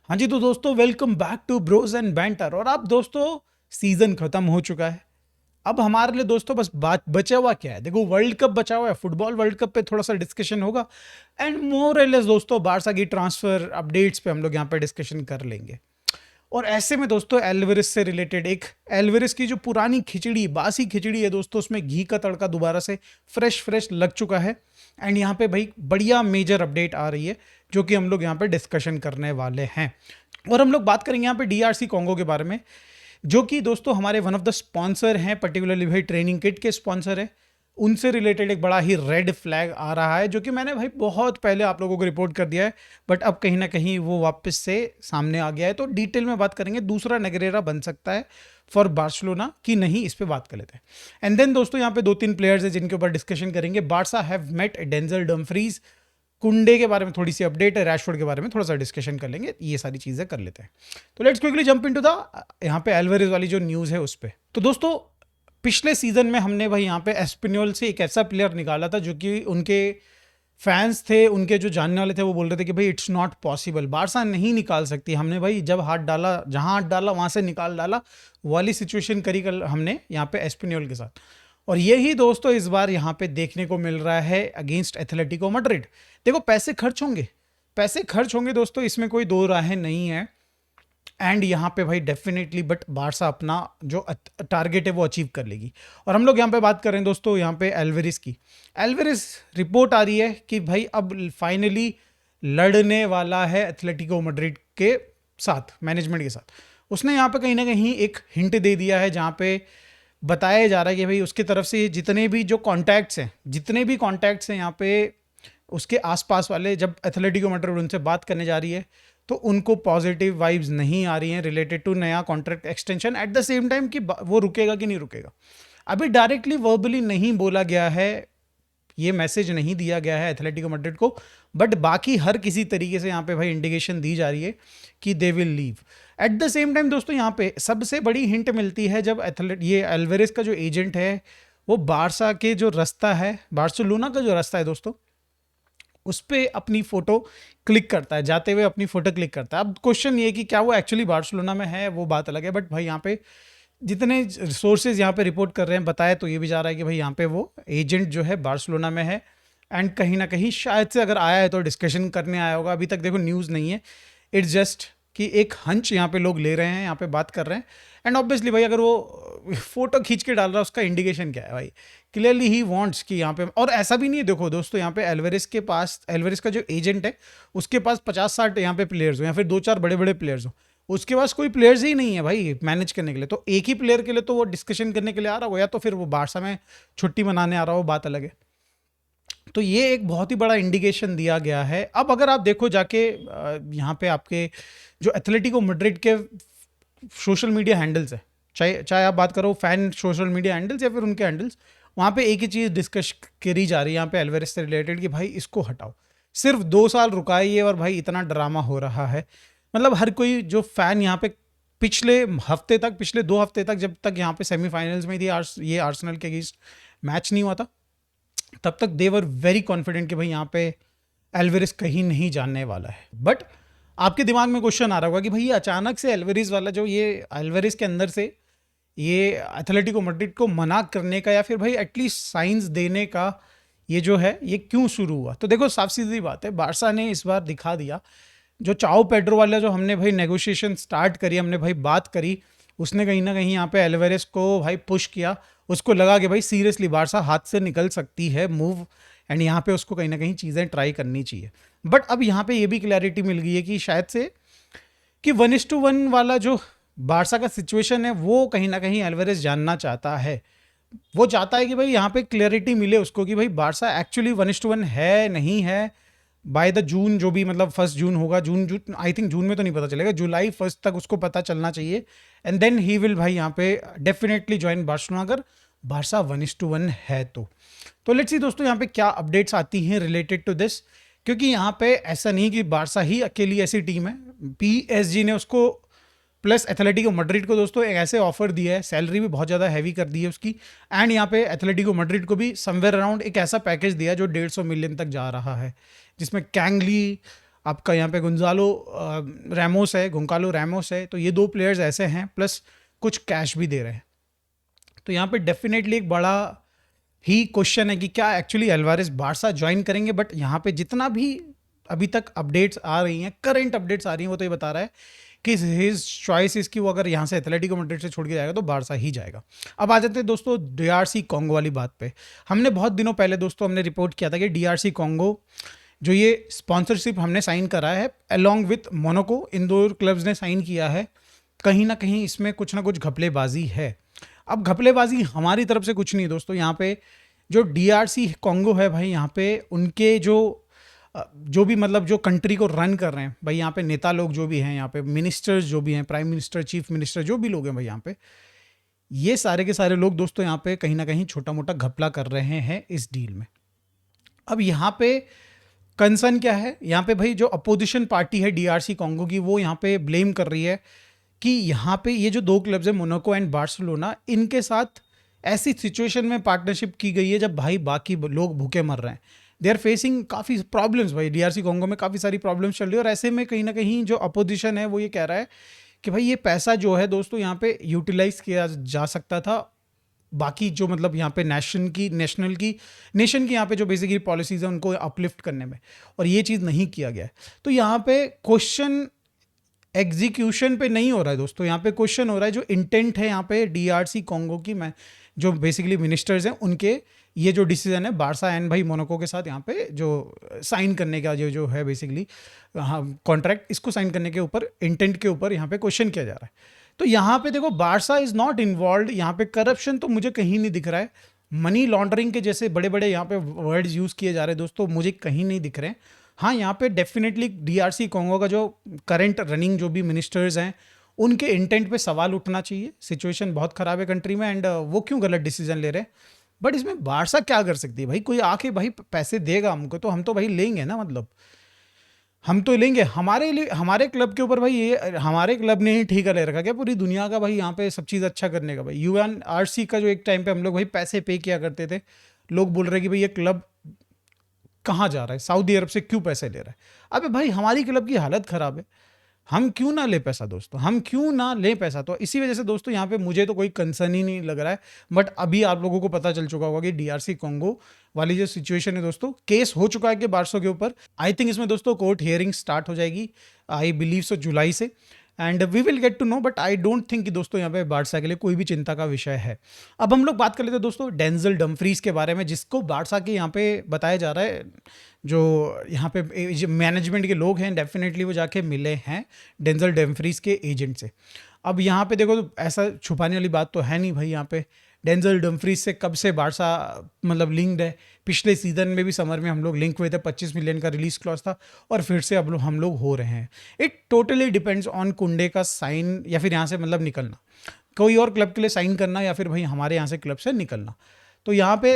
हाँ जी, तो दोस्तों welcome back to bros and banter. और अब दोस्तों सीजन खत्म हो चुका है। अब हमारे लिए दोस्तों बस बात बचा हुआ क्या है, देखो वर्ल्ड कप बचा हुआ है। फुटबॉल वर्ल्ड कप पे थोड़ा सा डिस्कशन होगा एंड मोर और लेस दोस्तों बारसा की ट्रांसफर अपडेट्स पे हम लोग यहाँ पे डिस्कशन कर लेंगे। और ऐसे में दोस्तों एल्वेरिस से रिलेटेड एक एल्वेरिस की जो पुरानी खिचड़ी बासी खिचड़ी है दोस्तों, उसमें घी का तड़का दोबारा से फ्रेश फ्रेश लग चुका है। एंड यहाँ पे भाई बढ़िया मेजर अपडेट आ रही है जो कि हम लोग यहाँ पे डिस्कशन करने वाले हैं। और हम लोग बात करेंगे यहाँ पे डीआरसी कॉन्गो के बारे में, जो कि दोस्तों हमारे वन ऑफ द स्पॉन्सर हैं, पर्टिकुलरली भाई ट्रेनिंग किट के स्पॉन्सर है। उनसे रिलेटेड एक बड़ा ही रेड फ्लैग आ रहा है जो कि मैंने भाई बहुत पहले आप लोगों को रिपोर्ट कर दिया है, बट अब कहीं ना कहीं वो वापस से सामने आ गया है। तो डिटेल में बात करेंगे, दूसरा नेगरेरा बन सकता है फॉर बार्सिलोना कि नहीं, इस पे बात कर लेते हैं। एंड देन दोस्तों यहाँ पे दो तीन प्लेयर्स हैं जिनके ऊपर डिस्कशन करेंगे। Barca have met Denzel Dumfries, Kounde के बारे में थोड़ी सी अपडेट है, रैशफोर्ड के बारे में थोड़ा सा डिस्कशन कर लेंगे, ये सारी चीजें कर लेते हैं। तो let's quickly jump into the यहाँ पे एल्वेरिस वाली जो न्यूज है उस पे। तो दोस्तों पिछले सीजन में हमने भाई यहाँ पे एस्पिनियोल से एक ऐसा प्लेयर निकाला था जो कि उनके फैंस थे, उनके जो जानने वाले थे वो बोल रहे थे कि भाई इट्स नॉट पॉसिबल, बारसा नहीं निकाल सकती। हमने भाई जब हाथ डाला, जहां हाथ डाला वहां से निकाल डाला, वाली सिचुएशन करी कल हमने यहाँ पे एस्पिनियोल के साथ। और यही दोस्तों इस बार यहाँ पे देखने को मिल रहा है अगेंस्ट एथलेटिको मैड्रिड। देखो पैसे खर्च होंगे दोस्तों, इसमें कोई दो राहें नहीं है। एंड यहाँ पे भाई डेफिनेटली बट बारसा अपना जो टारगेट है वो अचीव कर लेगी। और हम लोग यहाँ पे बात कर रहे हैं दोस्तों यहाँ पे एल्वेरिस की। एल्वेरिस रिपोर्ट आ रही है कि भाई अब फाइनली लड़ने वाला है एथलेटिको मैड्रिड के साथ, मैनेजमेंट के साथ। उसने यहाँ पे कहीं ना कहीं एक हिंट दे दिया है जहाँ पे बताया जा रहा है कि भाई उसकी तरफ से जितने भी कॉन्टैक्ट्स हैं यहाँ पे उसके आसपास वाले, जब एथलेटिको मैड्रिड उनसे बात करने जा रही है तो उनको पॉजिटिव वाइब्स नहीं आ रही हैं रिलेटेड टू नया contract extension. At the same time कि वो रुकेगा कि नहीं रुकेगा, अभी डायरेक्टली वर्बली नहीं बोला गया है, ये मैसेज नहीं दिया गया है एथलेटिको मैड्रिड को, बट बाकी हर किसी तरीके से यहाँ पे भाई इंडिकेशन दी जा रही है कि they will leave. At the same time दोस्तों यहाँ पे सबसे बड़ी हिंट मिलती है जब ये एल्वेरिस का जो एजेंट है वो बारसा के जो रास्ता है, बार्सिलोना का जो रास्ता है दोस्तों, उस पर अपनी फोटो क्लिक करता है, जाते हुए अपनी फोटो क्लिक करता है। अब क्वेश्चन ये कि क्या वो एक्चुअली बार्सिलोना में है, वो बात अलग है, बट भाई यहाँ पे जितने रिसोर्सेज यहाँ पे रिपोर्ट कर रहे हैं, बताया तो ये भी जा रहा है कि भाई यहाँ पे वो एजेंट जो है बार्सिलोना में है। एंड कहीं ना कहीं शायद से अगर आया है तो डिस्कशन करने आया होगा, अभी तक देखो न्यूज़ नहीं है, इट्स जस्ट कि एक हंच यहाँ पे लोग ले रहे हैं, यहाँ पे बात कर रहे हैं। एंड ऑब्वियसली भाई अगर वो फोटो खींच के डाल रहा है उसका इंडिकेशन क्या है भाई, क्लियरली ही वांट्स कि यहाँ पे। और ऐसा भी नहीं है, देखो दोस्तों यहाँ पे एल्वेरिस के पास, एल्वेरिस का जो एजेंट है उसके पास 50-60 यहाँ पे प्लेयर्स हो या फिर 2-4 बड़े बड़े प्लेयर्स हो, उसके पास कोई प्लेयर्स ही नहीं है भाई मैनेज करने के लिए। तो एक ही प्लेयर के लिए तो वो डिस्कशन करने के लिए आ रहा हो, या तो फिर वो बारसा में छुट्टी मनाने आ रहा हो, बात अलग है। तो ये एक बहुत ही बड़ा इंडिकेशन दिया गया है। अब अगर आप देखो जाके यहाँ पे आपके जो एथलेटिको मैड्रिड के सोशल मीडिया हैंडल्स है, चाहे चाहे आप बात करो फैन सोशल मीडिया हैंडल्स या फिर उनके हैंडल्स, वहाँ पे एक ही चीज़ डिस्कस करी जा रही है यहाँ पे एल्वेरिस से रिलेटेड कि भाई इसको हटाओ, सिर्फ 2 साल रुकाइए और भाई इतना ड्रामा हो रहा है। मतलब हर कोई जो फैन यहाँ पे पिछले 2 हफ्ते तक, जब तक यहाँ पे सेमीफाइनल्स में थी ये आर्सेनल के अगेंस्ट मैच नहीं हुआ था, तब तक दे वर वेरी कॉन्फिडेंट कि भाई यहाँ पे एल्वेरिस कहीं नहीं जानने वाला है। बट आपके दिमाग में क्वेश्चन आ रहा होगा कि भाई ये अचानक से एल्वेरिस वाला जो ये एल्वेरिस के अंदर से ये एथलेटिको मैड्रिड को मना करने का या फिर भाई एटलीस्ट साइंस देने का ये जो है ये क्यों शुरू हुआ। तो देखो साफ सीधी बात है, बारसा ने इस बार दिखा दिया, जो चाओ पेड्रो वाला जो हमने भाई नेगोशिएशन स्टार्ट करी, हमने भाई बात करी, उसने कहीं ना कहीं यहाँ पे एल्वेरिस को भाई पुश किया। उसको लगा कि भाई सीरियसली बारसा हाथ से निकल सकती है मूव, एंड यहाँ पे उसको कहीं ना कहीं चीज़ें ट्राई करनी चाहिए। बट अब यहाँ पे ये भी क्लैरिटी मिल गई है कि शायद से कि 1:1 वाला जो बारसा का सिचुएशन है वो कहीं ना कहीं एल्वेरिस जानना चाहता है। वो चाहता है कि भाई यहाँ पे क्लैरिटी मिले उसको कि भाई बारसा एक्चुअली 1:1 है नहीं है। बाय द जून, जो भी मतलब 1 जून होगा, जून आई थिंक जून में तो नहीं पता चलेगा, जुलाई 1 तक उसको पता चलना चाहिए। एंड देन ही विल भाई यहाँ पे डेफिनेटली ज्वाइन बार्सिलोना अगर बारसा 1:1 है तो लेट्स सी दोस्तों यहाँ पे क्या अपडेट्स आती हैं रिलेटेड टू दिस, क्योंकि यहाँ पे ऐसा नहीं कि बारसा ही अकेली ऐसी टीम है। PSG ने उसको प्लस एथलेटिको मैड्रिड को दोस्तों एक ऐसे ऑफर दिया है, सैलरी भी बहुत ज़्यादा हैवी कर दी है उसकी, एंड यहाँ पे एथलेटिको मैड्रिड को भी समवेयर अराउंड एक ऐसा पैकेज दिया जो 150 मिलियन तक जा रहा है, जिसमें कैंगली, आपका यहाँ पे गुंजालो रैमोस है, गोंकालो रैमोस है, तो ये 2 प्लेयर्स ऐसे हैं, प्लस कुछ कैश भी दे रहे हैं। तो यहाँ पे डेफिनेटली एक बड़ा ही क्वेश्चन है कि क्या एक्चुअली अल्वारेस बारसा ज्वाइन करेंगे। बट यहाँ पे जितना भी अभी तक अपडेट्स आ रही हैं, करंट अपडेट्स आ रही हैं, वो तो ये बता रहा है कि हिज चॉइस इसकी वो अगर यहाँ से एथलेटिको मैड्रिड से छोड़ के जाएगा तो बारसा ही जाएगा। अब आ जाते हैं दोस्तों डीआरसी कॉन्गो वाली बात पे। हमने बहुत दिनों पहले दोस्तों हमने रिपोर्ट किया था कि डीआरसी कॉन्गो जो ये स्पॉन्सरशिप हमने साइन करा है along with Monaco, in 2 clubs ने साइन किया है, कहीं ना कहीं इसमें कुछ ना कुछ घपलेबाजी है। अब घपलेबाजी हमारी तरफ से कुछ नहीं दोस्तों, यहाँ पे जो डीआरसी कॉन्गो है भाई, यहाँ पे उनके जो भी मतलब जो कंट्री को रन कर रहे हैं भाई, यहाँ पे नेता लोग जो भी हैं, यहाँ पे मिनिस्टर्स जो भी हैं, प्राइम मिनिस्टर, चीफ मिनिस्टर जो भी लोग हैं भाई, यहाँ पे ये सारे के सारे लोग दोस्तों यहाँ पे कहीं ना कहीं छोटा मोटा घपला कर रहे हैं इस डील में। अब यहाँ पे कंसर्न क्या है, यहाँ पे भाई जो अपोजिशन पार्टी है डीआरसी कॉन्गो की, वो यहाँ पे ब्लेम कर रही है कि यहाँ पे ये जो 2 क्लब्स है मोनाको एंड बार्सिलोना, इनके साथ ऐसी सिचुएशन में पार्टनरशिप की गई है जब भाई बाकी लोग भूखे मर रहे हैं। दे आर फेसिंग काफ़ी प्रॉब्लम्स भाई, डीआरसी कॉन्गो में काफ़ी सारी प्रॉब्लम्स चल रही है। और ऐसे में कहीं ना कहीं जो अपोजिशन है वो ये कह रहा है कि भाई ये पैसा जो है दोस्तों यहाँ पे यूटिलाइज किया जा सकता था बाकी जो मतलब यहाँ पे नेशन की यहाँ पे जो बेसिकली पॉलिसीज़ है उनको अपलिफ्ट करने में, और ये चीज़ नहीं किया गया है। तो यहाँ पे क्वेश्चन एग्जीक्यूशन पे नहीं हो रहा है दोस्तों, यहाँ पे क्वेश्चन हो रहा है जो इंटेंट है यहाँ पे डीआरसी कॉन्गो की, मैं जो बेसिकली मिनिस्टर्स हैं उनके ये जो डिसीजन है बारसा एंड भाई मोनाको के साथ यहाँ पे जो साइन करने का जो है बेसिकली हाँ कॉन्ट्रैक्ट, इसको साइन करने के ऊपर इंटेंट के ऊपर यहाँ पे क्वेश्चन किया जा रहा है। तो यहाँ पे देखो बारसा इज नॉट इन्वॉल्व, यहाँ पे करप्शन तो मुझे कहीं नहीं दिख रहा है, मनी लॉन्ड्रिंग के जैसे बड़े बड़े यहाँ पे वर्ड्स यूज़ किए जा रहे हैं दोस्तों, मुझे कहीं नहीं दिख रहे हैं। हाँ यहाँ पे डेफिनेटली डीआरसी कॉन्गो का जो करंट रनिंग जो भी मिनिस्टर्स हैं उनके इंटेंट पे सवाल उठना चाहिए। सिचुएशन बहुत ख़राब है कंट्री में एंड वो क्यों गलत डिसीजन ले रहे हैं। बट इसमें बारसा क्या कर सकती है भाई, कोई आके भाई पैसे देगा हमको तो हम तो भाई लेंगे ना, मतलब हम तो लेंगे। हमारे लिए हमारे क्लब के ऊपर भाई ये हमारे क्लब ने ही ठेका ले रखा क्या पूरी दुनिया का भाई यहाँ पे सब चीज़ अच्छा करने का भाई। यूएनआरसी का जो एक टाइम पे हम लोग भाई पैसे पे किया करते थे, लोग बोल रहे कि भाई ये क्लब कहाँ जा रहा है, सऊदी अरब से क्यों पैसे ले रहा है। अबे भाई हमारी क्लब की हालत ख़राब है, हम क्यों ना ले पैसा दोस्तों, हम क्यों ना ले पैसा। तो इसी वजह से दोस्तों यहाँ पे मुझे तो कोई कंसर्न ही नहीं लग रहा है। बट अभी आप लोगों को पता चल चुका होगा कि डीआरसी कॉन्गो वाली जो सिचुएशन है दोस्तों, केस हो चुका है कि बारसों के ऊपर। आई थिंक इसमें दोस्तों कोर्ट हियरिंग स्टार्ट हो जाएगी, आई बिलीव सो जुलाई से, and we will get to know. But I don't think कि दोस्तों यहाँ पे बारसा के लिए कोई भी चिंता का विषय है। अब हम लोग बात कर लेते हैं दोस्तों डेंजल डमफ्रीज के बारे में, जिसको बारसा के यहाँ पे बताया जा रहा है, जो यहाँ पे मैनेजमेंट के लोग हैं डेफिनेटली वो जाके मिले हैं डेंजल डमफ्रीज के एजेंट से। अब यहाँ पे देखो तो ऐसा छुपाने वाली बात तो है नहीं भाई, यहाँ पे डेंजल डमफ्रीज से कब से बारसा मतलब लिंक्ड है। पिछले सीजन में भी समर में हम लोग लिंक हुए थे, 25 मिलियन का रिलीज क्लॉज था, और फिर से अब हम लोग हो रहे हैं। इट टोटली डिपेंड्स ऑन कुंडे का साइन या फिर यहाँ से मतलब निकलना, कोई और क्लब के लिए साइन करना या फिर भाई हमारे यहाँ से क्लब से निकलना। तो यहाँ पे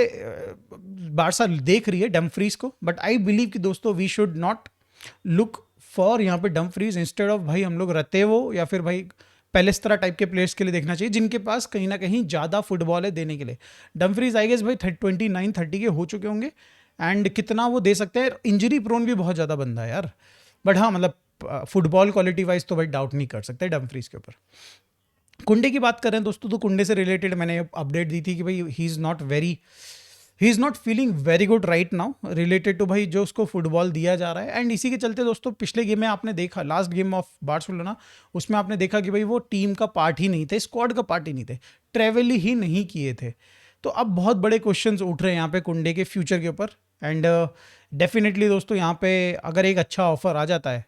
बारसा देख रही है डमफ्रीज को, बट आई बिलीव कि दोस्तों we should not look for यहाँ पे डमफ्रीज, इंस्टेड ऑफ भाई हम लोग रतेवो या फिर भाई पेलेस्त्रा टाइप के प्लेयर्स के लिए देखना चाहिए जिनके पास कहीं ना कहीं ज़्यादा फुटबॉल है देने के लिए। डमफ्रीज आई गेस भाई 29-30 के हो चुके होंगे, एंड कितना वो दे सकते हैं, इंजरी प्रोन भी बहुत ज़्यादा बंदा है यार। बट हाँ मतलब फुटबॉल क्वालिटी वाइज तो भाई डाउट नहीं कर सकते डमफ्रीज के ऊपर। कुंडे की बात कर रहे हैं दोस्तों, तो कुंडे से रिलेटेड मैंने अपडेट दी थी कि भाई he is not feeling very good right now related to भाई जो उसको फुटबॉल दिया जा रहा है। एंड इसी के चलते दोस्तों पिछले गेम में आपने देखा, लास्ट गेम ऑफ बार्सिलोना, उसमें आपने देखा कि भाई वो टीम का पार्ट ही नहीं थे, स्क्वाड का पार्ट ही नहीं थे, ट्रैवल ही नहीं किए थे। तो अब बहुत बड़े क्वेश्चंस उठ रहे हैं यहाँ पे कुंडे के फ्यूचर के ऊपर। एंड डेफिनेटली दोस्तों यहाँ पे अगर एक अच्छा ऑफर आ जाता है,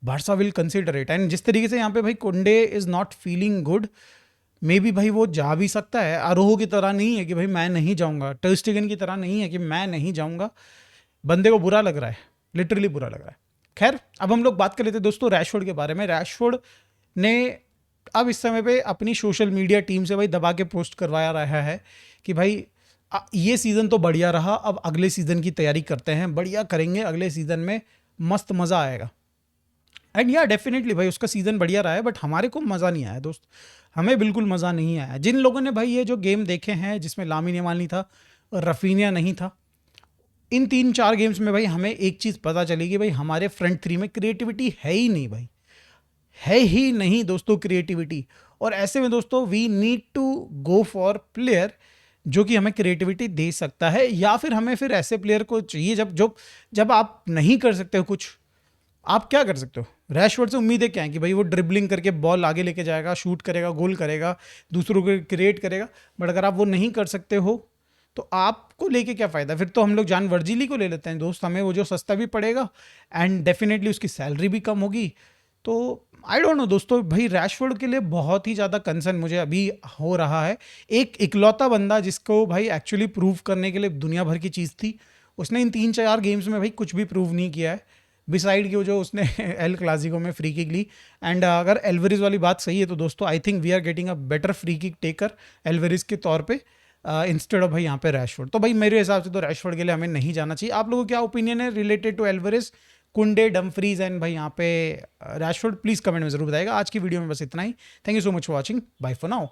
Barca will consider it. And जिस तरीके से यहाँ पे भाई कुंडे is not feeling good, may be भाई वो जा भी सकता है। आरोह की तरह नहीं है कि भाई मैं नहीं जाऊंगा, टर स्टेगन की तरह नहीं है कि मैं नहीं जाऊंगा। बंदे को बुरा लग रहा है, लिटरली बुरा लग रहा है। खैर अब हम लोग बात कर लेते हैं दोस्तों रैशफोर्ड के बारे में। रैशफोर्ड ने अब इस समय पे अपनी सोशल मीडिया टीम से भाई दबा के पोस्ट करवाया रहा है कि भाई ये सीज़न तो बढ़िया रहा, अब अगले सीज़न की तैयारी करते हैं, बढ़िया करेंगे, अगले सीज़न में मस्त मज़ा आएगा। एंड या डेफिनेटली भाई उसका सीज़न बढ़िया रहा है, बट हमारे को मज़ा नहीं आया दोस्त, हमें बिल्कुल मज़ा नहीं आया। जिन लोगों ने भाई ये जो गेम देखे हैं जिसमें लामिन यमाल नहीं था, रफीनिया नहीं था, इन 3-4 गेम्स में भाई हमें एक चीज़ पता चलेगी भाई, हमारे फ्रंट थ्री में क्रिएटिविटी है ही नहीं भाई, है ही नहीं दोस्तों क्रिएटिविटी। और ऐसे में दोस्तों we need to go for player जो कि हमें क्रिएटिविटी दे सकता है, या फिर हमें फिर ऐसे प्लेयर को चाहिए जब आप नहीं कर सकते हो कुछ, आप क्या कर सकते हो? रैशफोर्ड से उम्मीदें क्या है कि भाई वो ड्रिबलिंग करके बॉल आगे लेके जाएगा, शूट करेगा, गोल करेगा, दूसरों को क्रिएट करेगा। बट अगर आप वो नहीं कर सकते हो तो आपको लेके क्या फ़ायदा? फिर तो हम लोग जान वर्जिली को ले लेते हैं दोस्त, हमें वो जो सस्ता भी पड़ेगा एंड डेफिनेटली उसकी सैलरी भी कम होगी। तो आई डोंट नो दोस्तों, भाई रैशफोर्ड के लिए बहुत ही ज़्यादा कंसर्न मुझे अभी हो रहा है। एक इकलौता बंदा जिसको भाई एक्चुअली प्रूव करने के लिए दुनिया भर की चीज़ थी, उसने इन 3-4 गेम्स में भाई कुछ भी प्रूव नहीं किया है, बिसाइड कि जो उसने एल क्लासिको में फ्री किक ली। एंड अगर एल्वेरिज वाली बात सही है तो दोस्तों I think we are getting a better free kick taker Alvarez के तौर पे इंस्टेड ऑफ भाई यहाँ पे रैशफोर्ड। तो भाई मेरे हिसाब से तो रैशफोर्ड के लिए हमें नहीं जाना चाहिए। आप लोगों को क्या ओपिनियन है रिलेटेड टू एल्वेरिज, कुंडे, डमफ्रीज एंड भाई यहाँ पे रैशफोर्ड? प्लीज़ कमेंट में जरूर बताएगा। आज की वीडियो में बस इतना ही। Thank you so much for watching, bye for now.